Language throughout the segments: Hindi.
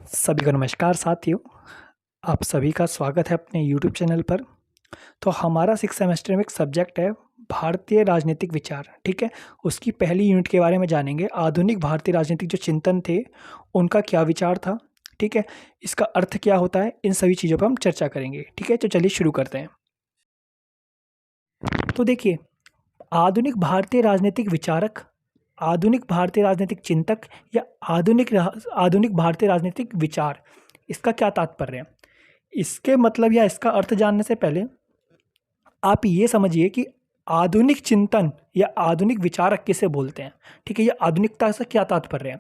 सभी को नमस्कार साथियों। आप सभी का स्वागत है अपने यूट्यूब चैनल पर। तो हमारा 6 सेमेस्टर में एक सब्जेक्ट है भारतीय राजनीतिक विचार। ठीक है, उसकी पहली यूनिट के बारे में जानेंगे। आधुनिक भारतीय राजनीतिक जो चिंतन थे उनका क्या विचार था, ठीक है, इसका अर्थ क्या होता है, इन सभी चीज़ों पर हम चर्चा करेंगे। ठीक है, तो चलिए शुरू करते हैं। तो देखिए, आधुनिक भारतीय राजनीतिक विचारक, आधुनिक भारतीय राजनीतिक चिंतक या आधुनिक भारतीय राजनीतिक विचार, इसका क्या तात्पर्य है? इसके मतलब या इसका अर्थ जानने से पहले आप ये समझिए कि आधुनिक चिंतन या आधुनिक विचारक किसे बोलते हैं। ठीक है, ये आधुनिकता से क्या तात्पर्य है,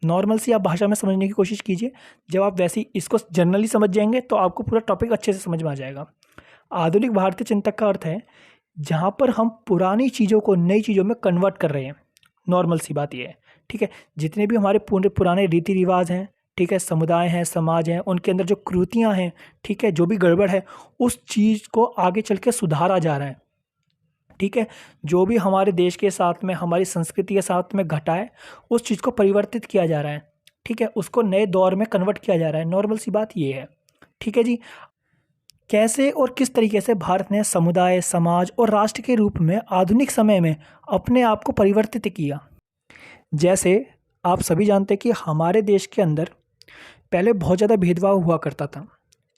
नॉर्मल सी आप भाषा में समझने की कोशिश कीजिए। जब आप वैसे ही इसको जनरली समझ जाएंगे तो आपको पूरा टॉपिक अच्छे से समझ में आ जाएगा। आधुनिक भारतीय चिंतक का अर्थ है जहाँ पर हम पुरानी चीज़ों को नई चीज़ों में कन्वर्ट कर रहे हैं। नॉर्मल सी बात ये है। ठीक है, जितने भी हमारे पुराने रीति रिवाज हैं, ठीक है, समुदाय हैं, समाज हैं, उनके अंदर जो कृतियाँ हैं, ठीक है, जो भी गड़बड़ है उस चीज़ को आगे चल के सुधारा जा रहा है। ठीक है, जो भी हमारे देश के साथ में, हमारी संस्कृति के साथ में घटा है उस चीज़ को परिवर्तित किया जा रहा है। ठीक है, उसको नए दौर में कन्वर्ट किया जा रहा है। नॉर्मल सी बात ये है। ठीक है जी, कैसे और किस तरीके से भारत ने समुदाय, समाज और राष्ट्र के रूप में आधुनिक समय में अपने आप को परिवर्तित किया। जैसे आप सभी जानते हैं कि हमारे देश के अंदर पहले बहुत ज़्यादा भेदभाव हुआ करता था,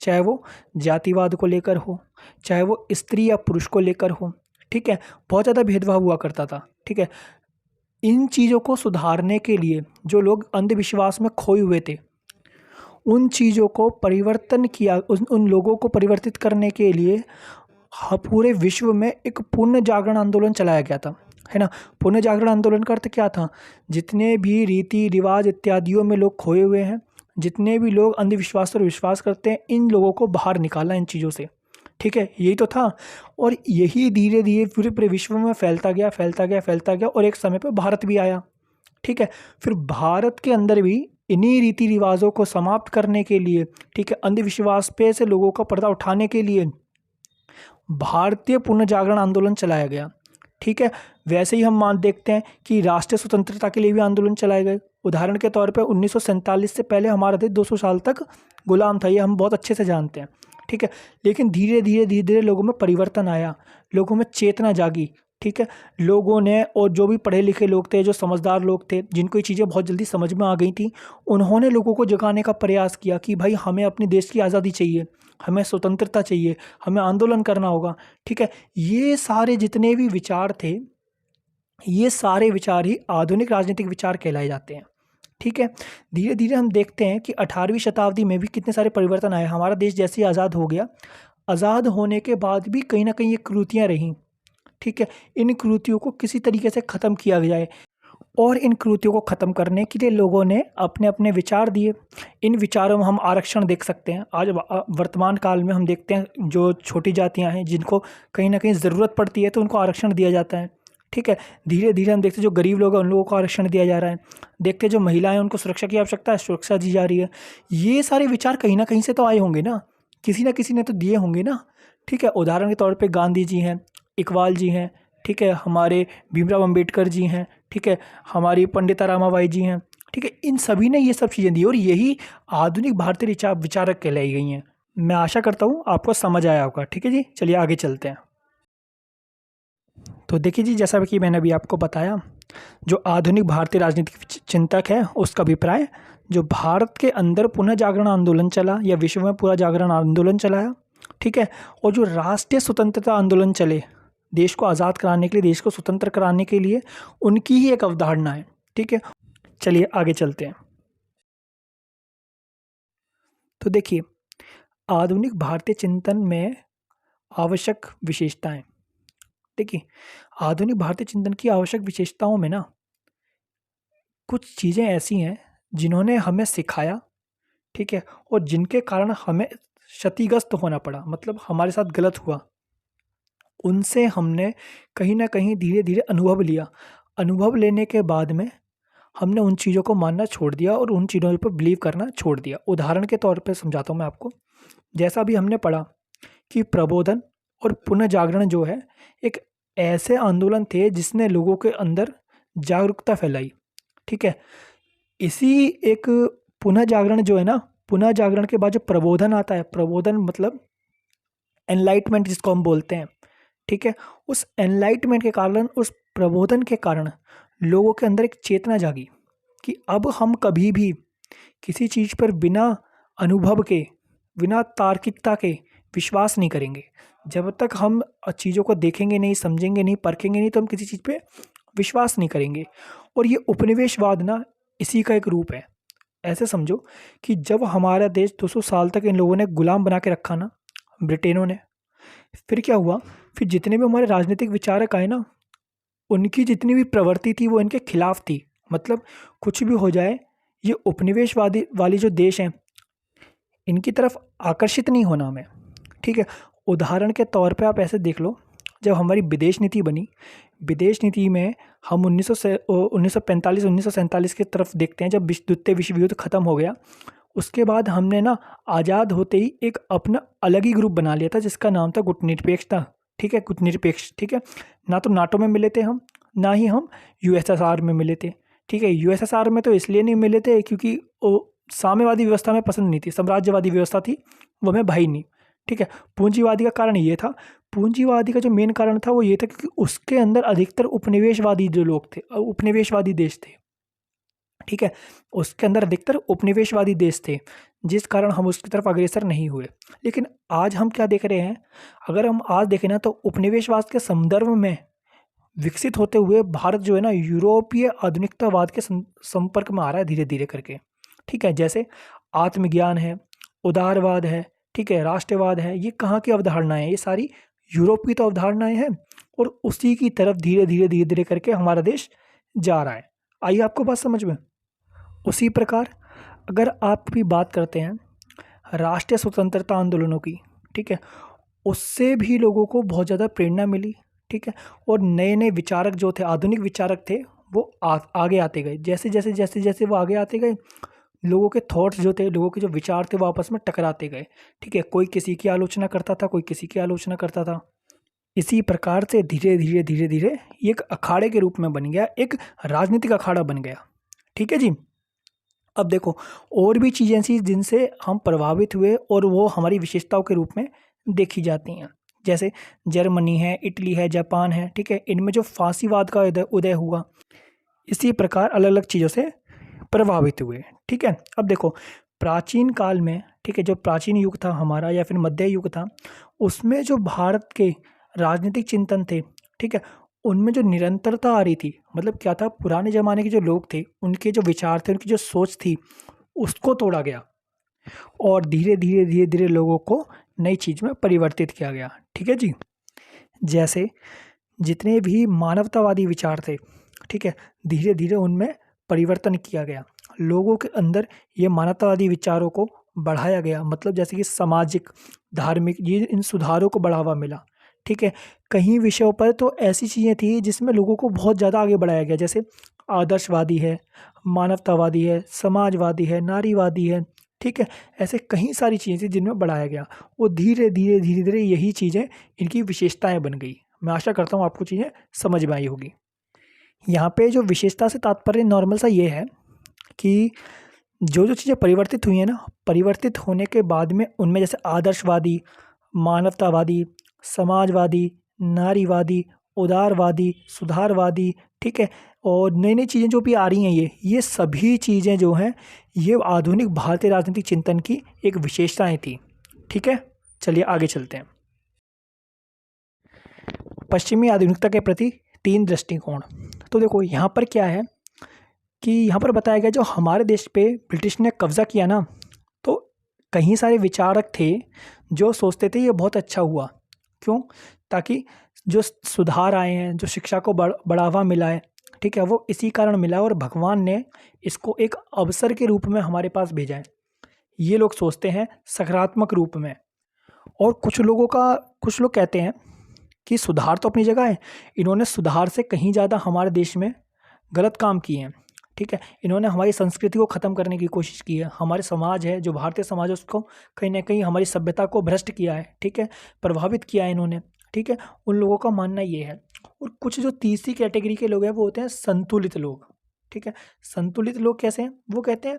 चाहे वो जातिवाद को लेकर हो, चाहे वो स्त्री या पुरुष को लेकर हो। ठीक है, बहुत ज़्यादा भेदभाव हुआ करता था। ठीक है, इन चीज़ों को सुधारने के लिए जो लोग अंधविश्वास में खोए हुए थे उन चीज़ों को परिवर्तन किया, उन लोगों को परिवर्तित करने के लिए पूरे विश्व में एक पुण्य जागरण आंदोलन चलाया गया था, है ना। पुण्य जागरण आंदोलन का अर्थ क्या था? जितने भी रीति रिवाज इत्यादियों में लोग खोए हुए हैं, जितने भी लोग अंधविश्वास पर विश्वास करते हैं, इन लोगों को बाहर निकालना इन चीज़ों से। ठीक है, यही तो था। और यही धीरे धीरे पूरे पूरे विश्व में फैलता गया, फैलता गया, फैलता गया, और एक समय पर भारत भी आया। ठीक है, फिर भारत के अंदर भी इन्हीं रीति रिवाजों को समाप्त करने के लिए, ठीक है, अंधविश्वास पे से लोगों का पर्दा उठाने के लिए भारतीय पुनर्जागरण आंदोलन चलाया गया। ठीक है, वैसे ही हम मान देखते हैं कि राष्ट्रीय स्वतंत्रता के लिए भी आंदोलन चलाए गए। उदाहरण के तौर पर 1947 से पहले हमारा देश 200 साल तक गुलाम था, ये हम बहुत अच्छे से जानते हैं। ठीक है, लेकिन धीरे धीरे धीरे धीरे लोगों में परिवर्तन आया, लोगों में चेतना जागी। ठीक है, लोगों ने, और जो भी पढ़े लिखे लोग थे, जो समझदार लोग थे, जिनको ये चीज़ें बहुत जल्दी समझ में आ गई थी, उन्होंने लोगों को जगाने का प्रयास किया कि भाई हमें अपने देश की आज़ादी चाहिए, हमें स्वतंत्रता चाहिए, हमें आंदोलन करना होगा। ठीक है, ये सारे जितने भी विचार थे, ये सारे विचार ही आधुनिक राजनीतिक विचार कहलाए जाते हैं। ठीक है, धीरे धीरे हम देखते हैं कि 18वीं शताब्दी में भी कितने सारे परिवर्तन आए। हमारा देश जैसे ही आज़ाद हो गया, आज़ाद होने के बाद भी कहीं ना कहीं ये कुरीतियाँ रहीं। ठीक है, इन कुरीतियों को किसी तरीके से ख़त्म किया जाए, और इन कुरीतियों को ख़त्म करने के लिए लोगों ने अपने अपने विचार दिए। इन विचारों में हम आरक्षण देख सकते हैं। आज वर्तमान काल में हम देखते हैं जो छोटी जातियां हैं, जिनको कहीं ना कहीं ज़रूरत पड़ती है तो उनको आरक्षण दिया जाता है। ठीक है, धीरे धीरे हम देखते हैं जो गरीब लोग हैं उन लोगों को आरक्षण दिया जा रहा है। देखते हैं जो महिलाएं हैं उनको सुरक्षा की आवश्यकता है, सुरक्षा दी जा रही है। ये सारे विचार कहीं ना कहीं से तो आए होंगे ना किसी ने तो दिए होंगे ना। ठीक है, उदाहरण के तौर पे गांधी जी हैं, इकबाल जी हैं, ठीक है, हमारे भीमराव अंबेडकर जी हैं, ठीक है, हमारी पंडिता रामाबाई जी हैं। ठीक है, इन सभी ने ये सब चीज़ें दी और यही आधुनिक भारतीय विचारक कहलाई गई हैं। मैं आशा करता हूँ आपको समझ आया होगा। ठीक है जी, चलिए आगे चलते हैं। तो देखिए जी, जैसा कि मैंने अभी आपको बताया, जो आधुनिक भारतीय राजनीतिक चिंतक है उसका अभिप्राय, जो भारत के अंदर पुनः जागरण आंदोलन चला या विश्व में पूरा जागरण आंदोलन चलाया, ठीक है, और जो राष्ट्रीय स्वतंत्रता आंदोलन चले, देश को आज़ाद कराने के लिए, देश को स्वतंत्र कराने के लिए, उनकी ही एक अवधारणा है। ठीक है, चलिए आगे चलते हैं। तो देखिए, आधुनिक भारतीय चिंतन में आवश्यक विशेषताएं। देखिए, आधुनिक भारतीय चिंतन की आवश्यक विशेषताओं में ना कुछ चीज़ें ऐसी हैं जिन्होंने हमें सिखाया, ठीक है, और जिनके कारण हमें क्षतिग्रस्त होना पड़ा, मतलब हमारे साथ गलत हुआ। उनसे हमने कहीं न कहीं धीरे धीरे अनुभव लिया। अनुभव लेने के बाद में हमने उन चीज़ों को मानना छोड़ दिया और उन चीज़ों पर बिलीव करना छोड़ दिया। उदाहरण के तौर पे समझाता हूँ मैं आपको। जैसा अभी हमने पढ़ा कि प्रबोधन और पुनर्जागरण जो है, एक ऐसे आंदोलन थे जिसने लोगों के अंदर जागरूकता फैलाई। ठीक है, इसी एक पुनः जागरण जो है ना, पुनः जागरण के बाद जो प्रबोधन आता है, प्रबोधन मतलब एनलाइटमेंट जिसको हम बोलते हैं, ठीक है, उस एनलाइटमेंट के कारण, उस प्रबोधन के कारण लोगों के अंदर एक चेतना जागी कि अब हम कभी भी किसी चीज़ पर बिना अनुभव के, बिना तार्किकता के विश्वास नहीं करेंगे। जब तक हम चीज़ों को देखेंगे नहीं, समझेंगे नहीं, परखेंगे नहीं, तो हम किसी चीज़ पे विश्वास नहीं करेंगे। और ये उपनिवेशवाद ना इसी का एक रूप है। ऐसे समझो कि जब हमारा देश 200 साल तक इन लोगों ने गुलाम बना के रखा ना, ब्रिटेनों ने, फिर क्या हुआ, फिर जितने भी हमारे राजनीतिक विचारक आए ना, उनकी जितनी भी प्रवृत्ति थी वो इनके खिलाफ थी। मतलब कुछ भी हो जाए, ये उपनिवेशवादी वाली जो देश हैं, इनकी तरफ आकर्षित नहीं होना हमें, ठीक है। उदाहरण के तौर पे आप ऐसे देख लो, जब हमारी विदेश नीति बनी, विदेश नीति में हम 1945 1947 की तरफ देखते हैं, जब द्वितीय विश्व युद्ध खत्म हो गया। उसके बाद हमने ना आज़ाद होते ही एक अपना अलग ही ग्रुप बना लिया था जिसका नाम था गुटनिरपेक्षता, ठीक है, गुटनिरपेक्ष, ठीक है। ना तो नाटो में मिले थे हम, ना ही हम यूएसएसआर में मिले थे, ठीक है। यूएसएसआर में तो इसलिए नहीं मिले थे क्योंकि वो साम्यवादी व्यवस्था में पसंद नहीं थी, साम्राज्यवादी व्यवस्था थी, वो हमें भाई नहीं, ठीक है। पूंजीवादी का कारण ये था, पूंजीवादी का जो मेन कारण था वो ये था क्योंकि उसके अंदर अधिकतर उपनिवेशवादी जो लोग थे, उपनिवेशवादी देश थे, ठीक है। उसके अंदर अधिकतर उपनिवेशवादी देश थे, जिस कारण हम उसकी तरफ अग्रसर नहीं हुए। लेकिन आज हम क्या देख रहे हैं, अगर हम आज देखें ना, तो उपनिवेशवाद के संदर्भ में विकसित होते हुए भारत जो है ना, यूरोपीय आधुनिकतावाद के संपर्क में आ रहा है धीरे धीरे करके, ठीक है। जैसे आत्मज्ञान है, उदारवाद है, ठीक है, राष्ट्रवाद है, ये कहाँ की अवधारणाएं हैं, ये सारी यूरोप की तो अवधारणाएं हैं, और उसी की तरफ धीरे धीरे धीरे धीरे करके हमारा देश जा रहा है। आइए आपको बात समझ में। उसी प्रकार अगर आप भी बात करते हैं राष्ट्रीय स्वतंत्रता आंदोलनों की, ठीक है, उससे भी लोगों को बहुत ज़्यादा प्रेरणा मिली, ठीक है। और नए नए विचारक जो थे, आधुनिक विचारक थे, वो आगे आते गए। जैसे जैसे जैसे जैसे वो आगे आते गए, लोगों के थॉट्स जो थे, लोगों के जो विचार थे, वो आपस में टकराते गए, ठीक है। कोई किसी की आलोचना करता था, कोई किसी की आलोचना करता था। इसी प्रकार से धीरे धीरे धीरे धीरे ये एक अखाड़े के रूप में बन गया, एक राजनीतिक अखाड़ा बन गया, ठीक है जी। अब देखो, और भी चीज़ें ऐसी जिनसे हम प्रभावित हुए और वो हमारी विशेषताओं के रूप में देखी जाती हैं। जैसे जर्मनी है, इटली है, जापान है, ठीक है, इनमें जो फांसीवाद का उदय हुआ, इसी प्रकार अलग अलग चीज़ों से प्रभावित हुए, ठीक है। अब देखो, प्राचीन काल में, ठीक है, जो प्राचीन युग था हमारा या फिर मध्य युग था, उसमें जो भारत के राजनीतिक चिंतन थे, ठीक है, उनमें जो निरंतरता आ रही थी, मतलब क्या था, पुराने ज़माने के जो लोग थे, उनके जो विचार थे, उनकी जो सोच थी, उसको तोड़ा गया और धीरे धीरे धीरे धीरे लोगों को नई चीज़ में परिवर्तित किया गया, ठीक है जी। जैसे जितने भी मानवतावादी विचार थे, ठीक है, धीरे धीरे उनमें परिवर्तन किया गया, लोगों के अंदर ये मानवतावादी विचारों को बढ़ाया गया। मतलब जैसे कि सामाजिक, धार्मिक, ये इन सुधारों को बढ़ावा मिला, ठीक है। कहीं विषयों पर तो ऐसी चीज़ें थी जिसमें लोगों को बहुत ज़्यादा आगे बढ़ाया गया, जैसे आदर्शवादी है, मानवतावादी है, समाजवादी है, नारीवादी है, ठीक है। ऐसे कई सारी चीज़ें थी जिनमें बढ़ाया गया, वो धीरे धीरे धीरे धीरे यही चीज़ें इनकी विशेषताएं बन गई। मैं आशा करता हूँ आपको चीज़ें समझ में आई होगी। यहाँ पे जो विशेषता से तात्पर्य नॉर्मल सा ये है कि जो जो चीज़ें परिवर्तित हुई हैं ना, परिवर्तित होने के बाद में उनमें जैसे आदर्शवादी, मानवतावादी, समाजवादी, नारीवादी, उदारवादी, सुधारवादी, ठीक है, और नई नई चीज़ें जो भी आ रही हैं, ये सभी चीज़ें जो हैं, ये आधुनिक भारतीय राजनीतिक चिंतन की एक विशेषताएं थी, ठीक है। चलिए आगे चलते हैं। पश्चिमी आधुनिकता के प्रति 3 दृष्टिकोण। तो देखो यहाँ पर क्या है कि यहाँ पर बताया गया, जो हमारे देश पे ब्रिटिश ने कब्ज़ा किया ना, तो कई सारे विचारक थे जो सोचते थे ये बहुत अच्छा हुआ। क्यों? ताकि जो सुधार आए हैं, जो शिक्षा को बढ़ावा मिला है, ठीक है, वो इसी कारण मिला है और भगवान ने इसको एक अवसर के रूप में हमारे पास भेजा है। ये लोग सोचते हैं सकारात्मक रूप में। और कुछ लोग कहते हैं कि सुधार तो अपनी जगह है, इन्होंने सुधार से कहीं ज़्यादा हमारे देश में गलत काम किए हैं, ठीक है। इन्होंने हमारी संस्कृति को ख़त्म करने की कोशिश की है, हमारे समाज है, जो भारतीय समाज है, उसको कहीं ना कहीं हमारी सभ्यता को भ्रष्ट किया है, ठीक है, प्रभावित किया है इन्होंने, ठीक है। उन लोगों का मानना ये है। और कुछ जो तीसरी कैटेगरी के लोग हैं वो होते हैं संतुलित लोग, ठीक है। संतुलित लोग कैसे हैं? वो कहते हैं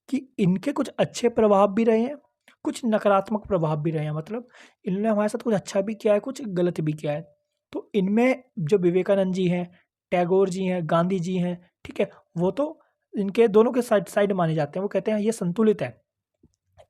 कि इनके कुछ अच्छे प्रभाव भी रहे हैं, कुछ नकारात्मक प्रभाव भी रहे हैं। मतलब इन्होंने हमारे साथ कुछ अच्छा भी किया है, कुछ गलत भी किया है। तो इनमें जो विवेकानंद जी हैं, टैगोर जी हैं, गांधी जी हैं, ठीक है, वो तो इनके दोनों के साइड साइड माने जाते हैं। वो कहते हैं ये संतुलित है।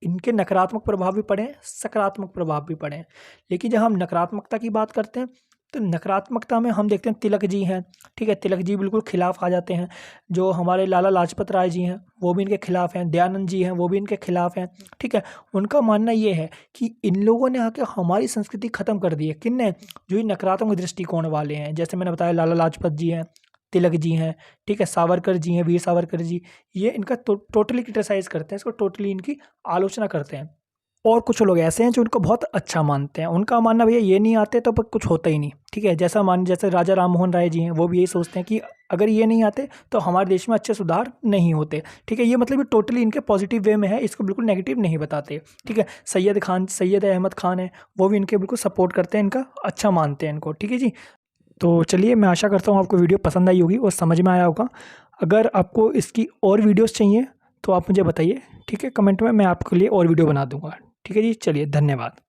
इनके नकारात्मक प्रभाव भी पड़े हैं, सकारात्मक प्रभाव भी पड़े हैं। लेकिन जब हम नकारात्मकता की बात करते हैं, तो नकारात्मकता में हम देखते हैं तिलक जी हैं, ठीक है, तिलक जी बिल्कुल खिलाफ आ जाते हैं। जो हमारे लाला लाजपत राय जी हैं, वो भी इनके खिलाफ हैं। दयानंद जी हैं, वो भी इनके खिलाफ हैं, ठीक है। उनका मानना ये है कि इन लोगों ने आके हमारी संस्कृति खत्म कर दी है। किन ने? जो ये नकारात्मक दृष्टिकोण वाले हैं। जैसे मैंने बताया, लाला लाजपत जी हैं, तिलक जी हैं, ठीक है, सावरकर जी हैं, वीर सावरकर जी। ये इनका टोटली क्रिटिसाइज करते हैं, इसको टोटली इनकी आलोचना करते हैं। और कुछ लोग ऐसे हैं जो इनको बहुत अच्छा मानते हैं। उनका मानना भैया ये नहीं आते तो कुछ होता ही नहीं, ठीक है। जैसे राजा राम मोहन राय जी हैं, वो भी यही सोचते हैं कि अगर ये नहीं आते तो हमारे देश में अच्छे सुधार नहीं होते, ठीक है। ये मतलब ये टोटली इनके पॉजिटिव वे में है, इसको बिल्कुल नेगेटिव नहीं बताते, ठीक है। सैयद अहमद खान है, वो भी इनके बिल्कुल सपोर्ट करते हैं, इनका अच्छा मानते हैं इनको, ठीक है जी। तो चलिए, मैं आशा करता हूँ आपको वीडियो पसंद आई होगी और समझ में आया होगा। अगर आपको इसकी और वीडियोस चाहिए तो आप मुझे बताइए, ठीक है, कमेंट में, मैं आपके लिए और वीडियो बना दूंगा, ठीक है जी। चलिए, धन्यवाद।